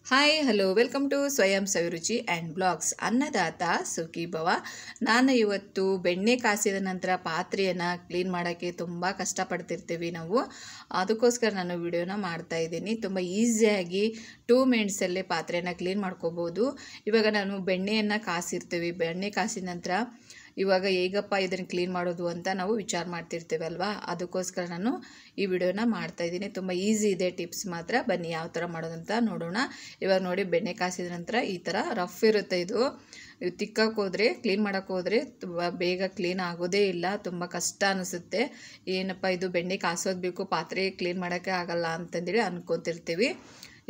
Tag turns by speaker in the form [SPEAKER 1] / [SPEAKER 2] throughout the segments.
[SPEAKER 1] Hi hello welcome to ಸ್ವಯಂ ಸವಿರುಚಿ and blogs. ಅನ್ನದಾತ ಸುಖಿ ಭವ. ನಾನು ಇವತ್ತು ಬೆಣ್ಣೆ ಕಾಸಿದ ನಂತರ ಪಾತ್ರೆಯನ್ನು ಕ್ಲೀನ್ ಮಾಡೋಕ್ಕೆ ತುಂಬ ಕಷ್ಟಪಡ್ತಿರ್ತೀವಿ ನಾವು. ಅದಕ್ಕೋಸ್ಕರ ನಾನು ವಿಡಿಯೋನ ಮಾಡ್ತಾ ಇದ್ದೀನಿ. ತುಂಬ ಈಸಿಯಾಗಿ 2 ಮಿನಿಟ್ಸಲ್ಲೇ ಪಾತ್ರೆಯನ್ನು ಕ್ಲೀನ್ ಮಾಡ್ಕೋಬೋದು. ಇವಾಗ ನಾನು ಬೆಣ್ಣೆಯನ್ನು ಕಾಸಿರ್ತೀವಿ. ಬೆಣ್ಣೆ ಕಾಸಿದ ನಂತರ ಇವಾಗ ಹೇಗಪ್ಪ ಇದನ್ನು ಕ್ಲೀನ್ ಮಾಡೋದು ಅಂತ ನಾವು ವಿಚಾರ ಮಾಡ್ತಿರ್ತೀವಲ್ವಾ. ಅದಕ್ಕೋಸ್ಕರ ನಾನು ಈ ವಿಡಿಯೋನ ಮಾಡ್ತಾಯಿದ್ದೀನಿ. ತುಂಬ ಈಸಿ ಇದೆ, ಟಿಪ್ಸ್ ಮಾತ್ರ. ಬನ್ನಿ ಯಾವ ಥರ ಮಾಡೋದಂತ ನೋಡೋಣ. ಇವಾಗ ನೋಡಿ, ಬೆಣ್ಣೆ ಕಾಸಿದ ನಂತರ ಈ ಥರ ರಫ್ ಇರುತ್ತೆ. ಇದು ತಿಕ್ಕಕ್ಕೆ ಹೋದರೆ, ಕ್ಲೀನ್ ಮಾಡೋಕ್ಕೆ ಹೋದರೆ ತುಂಬ ಬೇಗ ಕ್ಲೀನ್ ಆಗೋದೇ ಇಲ್ಲ. ತುಂಬ ಕಷ್ಟ ಅನಿಸುತ್ತೆ. ಏನಪ್ಪ ಇದು ಬೆಣ್ಣೆ ಕಾಸೋದು ಬೇಕು, ಪಾತ್ರೆ ಕ್ಲೀನ್ ಮಾಡೋಕ್ಕೆ ಆಗಲ್ಲ ಅಂತಂದೇಳಿ ಅನ್ಕೊತಿರ್ತೀವಿ.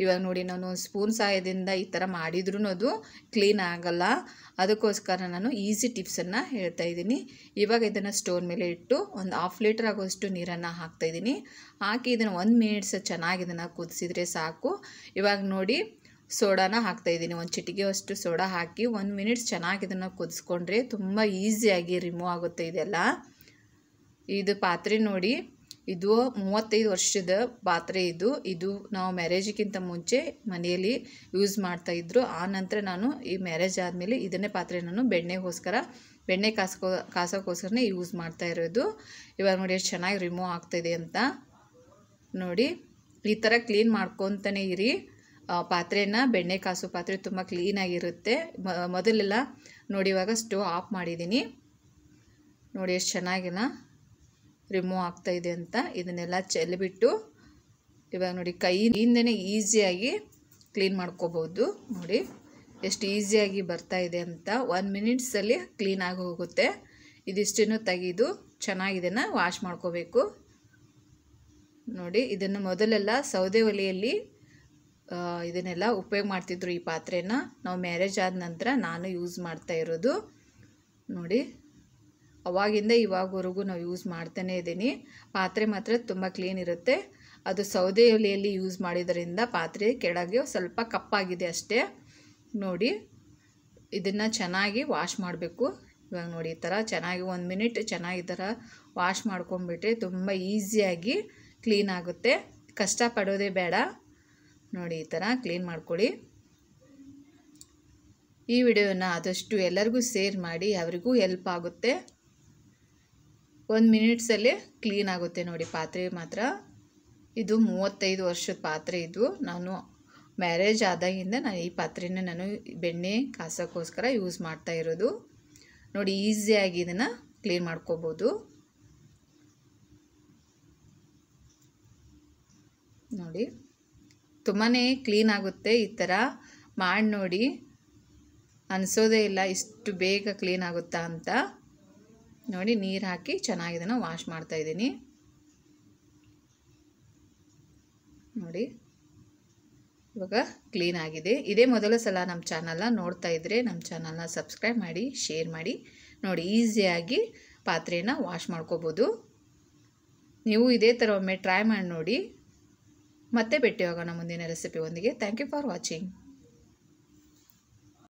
[SPEAKER 1] ಇವಾಗ ನೋಡಿ, ನಾನು ಸ್ಪೂನ್ ಸಹಾಯದಿಂದ ಈ ಥರ ಮಾಡಿದ್ರೂ ಅದು ಕ್ಲೀನ್ ಆಗಲ್ಲ. ಅದಕ್ಕೋಸ್ಕರ ನಾನು ಈಸಿ ಟಿಪ್ಸನ್ನು ಹೇಳ್ತಾ ಇದ್ದೀನಿ. ಇವಾಗ ಇದನ್ನು ಸ್ಟೋವ್ ಮೇಲೆ ಇಟ್ಟು ಒಂದು 1/2 ಲೀಟರ್ ಆಗೋಷ್ಟು ನೀರನ್ನು ಹಾಕ್ತಾಯಿದ್ದೀನಿ. ಹಾಕಿ ಇದನ್ನು 1 ಮಿನಿಟ್ಸ್ ಚೆನ್ನಾಗಿ ಇದನ್ನು ಕುದಿಸಿದ್ರೆ ಸಾಕು. ಇವಾಗ ನೋಡಿ, ಸೋಡಾನ ಹಾಕ್ತಾಯಿದ್ದೀನಿ. ಒಂದು ಚಿಟಿಕೆ ಅಷ್ಟು ಸೋಡಾ ಹಾಕಿ 1 ಮಿನಿಟ್ಸ್ ಚೆನ್ನಾಗಿ ಇದನ್ನು ಕುದಿಸ್ಕೊಂಡ್ರೆ ತುಂಬ ಈಸಿಯಾಗಿ ರಿಮೂವ್ ಆಗುತ್ತೆ ಇದೆಲ್ಲ. ಇದು ಪಾತ್ರೆ ನೋಡಿ, ಇದು 35 ವರ್ಷದ ಪಾತ್ರೆ. ಇದು ನಾವು ಮ್ಯಾರೇಜಿಗಿಂತ ಮುಂಚೆ ಮನೆಯಲ್ಲಿ ಯೂಸ್ ಮಾಡ್ತಾಯಿದ್ರು. ಆ ನಂತರ ನಾನು ಈ ಮ್ಯಾರೇಜ್ ಆದಮೇಲೆ ಇದನ್ನೇ ಪಾತ್ರೆ ನಾನು ಬೆಣ್ಣೆ ಕಾಸೋಕ್ಕೋಸ್ಕರನೇ ಯೂಸ್ ಮಾಡ್ತಾ ಇರೋದು. ಇವಾಗ ನೋಡಿ ಎಷ್ಟು ಚೆನ್ನಾಗಿ ರಿಮೂವ್ ಆಗ್ತಾಯಿದೆ ಅಂತ. ನೋಡಿ, ಈ ಥರ ಕ್ಲೀನ್ ಮಾಡ್ಕೊತಾನೆ ಇರಿ ಪಾತ್ರೆನ. ಬೆಣ್ಣೆ ಕಾಸೋ ಪಾತ್ರೆ ತುಂಬ ಕ್ಲೀನಾಗಿರುತ್ತೆ. ಮೊದಲೆಲ್ಲ ನೋಡಿ, ಇವಾಗ ಸ್ಟವ್ ಆಫ್ ಮಾಡಿದ್ದೀನಿ. ನೋಡಿ ಎಷ್ಟು ಚೆನ್ನಾಗಿಲ್ಲ ರಿಮೂವ್ ಆಗ್ತಾಯಿದೆ ಅಂತ. ಇದನ್ನೆಲ್ಲ ಚೆಲ್ಲಿಬಿಟ್ಟು ಇವಾಗ ನೋಡಿ, ಕೈಯಿಂದನೇ ಈಸಿಯಾಗಿ ಕ್ಲೀನ್ ಮಾಡ್ಕೋಬೋದು. ನೋಡಿ ಎಷ್ಟು ಈಸಿಯಾಗಿ ಬರ್ತಾಯಿದೆ ಅಂತ. 1 ಮಿನಿಟ್ಸಲ್ಲಿ ಕ್ಲೀನಾಗಿ ಹೋಗುತ್ತೆ. ಇದಿಷ್ಟನ್ನು ತೆಗೆದು ಚೆನ್ನಾಗಿ ಇದನ್ನು ವಾಶ್ ಮಾಡ್ಕೋಬೇಕು. ನೋಡಿ, ಇದನ್ನು ಮೊದಲೆಲ್ಲ ಸೌದೆ ಒಲೆಯಲ್ಲಿ ಇದನ್ನೆಲ್ಲ ಉಪಯೋಗ ಮಾಡ್ತಿದ್ರು. ಈ ಪಾತ್ರೆನ ನಾವು ಮ್ಯಾರೇಜ್ ಆದ ನಂತರ ನಾನು ಯೂಸ್ ಮಾಡ್ತಾ ಇರೋದು. ನೋಡಿ, ಅವಾಗಿಂದ ಇವಾಗವರೆಗೂ ನಾವು ಯೂಸ್ ಮಾಡ್ತಾನೇ ಇದ್ದೀನಿ. ಪಾತ್ರೆ ಮಾತ್ರ ತುಂಬ ಕ್ಲೀನ್ ಇರುತ್ತೆ. ಅದು ಸೌದೆ ಒಲೆಯಲ್ಲಿ ಯೂಸ್ ಮಾಡಿದ್ದರಿಂದ ಪಾತ್ರೆ ಕೆಳಗೆ ಸ್ವಲ್ಪ ಕಪ್ಪಾಗಿದೆ ಅಷ್ಟೇ. ನೋಡಿ, ಇದನ್ನು ಚೆನ್ನಾಗಿ ವಾಶ್ ಮಾಡಬೇಕು. ಇವಾಗ ನೋಡಿ, ಈ ಥರ ಚೆನ್ನಾಗಿ 1 ಮಿನಿಟ್ ಚೆನ್ನಾಗಿ ಈ ಥರ ವಾಶ್ ಮಾಡ್ಕೊಂಡ್ಬಿಟ್ರೆ ತುಂಬ ಈಸಿಯಾಗಿ ಕ್ಲೀನ್ ಆಗುತ್ತೆ. ಕಷ್ಟಪಡೋದೇ ಬೇಡ. ನೋಡಿ, ಈ ಥರ ಕ್ಲೀನ್ ಮಾಡ್ಕೊಳ್ಳಿ. ಈ ವಿಡಿಯೋನ ಆದಷ್ಟು ಎಲ್ಲರಿಗೂ ಶೇರ್ ಮಾಡಿ, ಅವರಿಗೂ ಹೆಲ್ಪ್ ಆಗುತ್ತೆ. 1 ಮಿನಿಟ್ಸಲ್ಲೇ ಕ್ಲೀನ್ ಆಗುತ್ತೆ ನೋಡಿ ಪಾತ್ರೆ ಮಾತ್ರ. ಇದು 35 ವರ್ಷದ ಪಾತ್ರೆ. ಇದು ನಾನು ಮ್ಯಾರೇಜ್ ಆದಾಗಿಂದ ಈ ಪಾತ್ರೆನ ನಾನು ಬೆಣ್ಣೆ ಕಾಸೋಕ್ಕೋಸ್ಕರ ಯೂಸ್ ಮಾಡ್ತಾ ಇರೋದು. ನೋಡಿ, ಈಸಿಯಾಗಿ ಇದನ್ನು ಕ್ಲೀನ್ ಮಾಡ್ಕೋಬೋದು. ನೋಡಿ, ತುಂಬಾ ಕ್ಲೀನ್ ಆಗುತ್ತೆ. ಈ ಥರ ಮಾಡಿ ನೋಡಿ, ಅನಿಸೋದೇ ಇಲ್ಲ ಇಷ್ಟು ಬೇಗ ಕ್ಲೀನ್ ಆಗುತ್ತಾ ಅಂತ. ನೋಡಿ, ನೀರು ಹಾಕಿ ಚೆನ್ನಾಗಿ ಇದನ್ನು ವಾಶ್ ಮಾಡ್ತಾಯಿದ್ದೀನಿ. ನೋಡಿ, ಇವಾಗ ಕ್ಲೀನ್ ಆಗಿದೆ. ಇದೇ ಮೊದಲ ಸಲ ನಮ್ಮ ಚಾನಲ್ನ ನೋಡ್ತಾ ಇದ್ದರೆ ನಮ್ಮ ಚಾನಲ್ನ ಸಬ್ಸ್ಕ್ರೈಬ್ ಮಾಡಿ, ಶೇರ್ ಮಾಡಿ. ನೋಡಿ, ಈಸಿಯಾಗಿ ಪಾತ್ರೆನ ವಾಶ್ ಮಾಡ್ಕೋಬೋದು. ನೀವು ಇದೇ ಥರ ಒಮ್ಮೆ ಟ್ರೈ ಮಾಡಿ ನೋಡಿ. ಮತ್ತೆ ಭೇಟಿ ಆಗೋಣ ಮುಂದಿನ ರೆಸಿಪಿ ಒಂದಿಗೆ. Thank you for watching.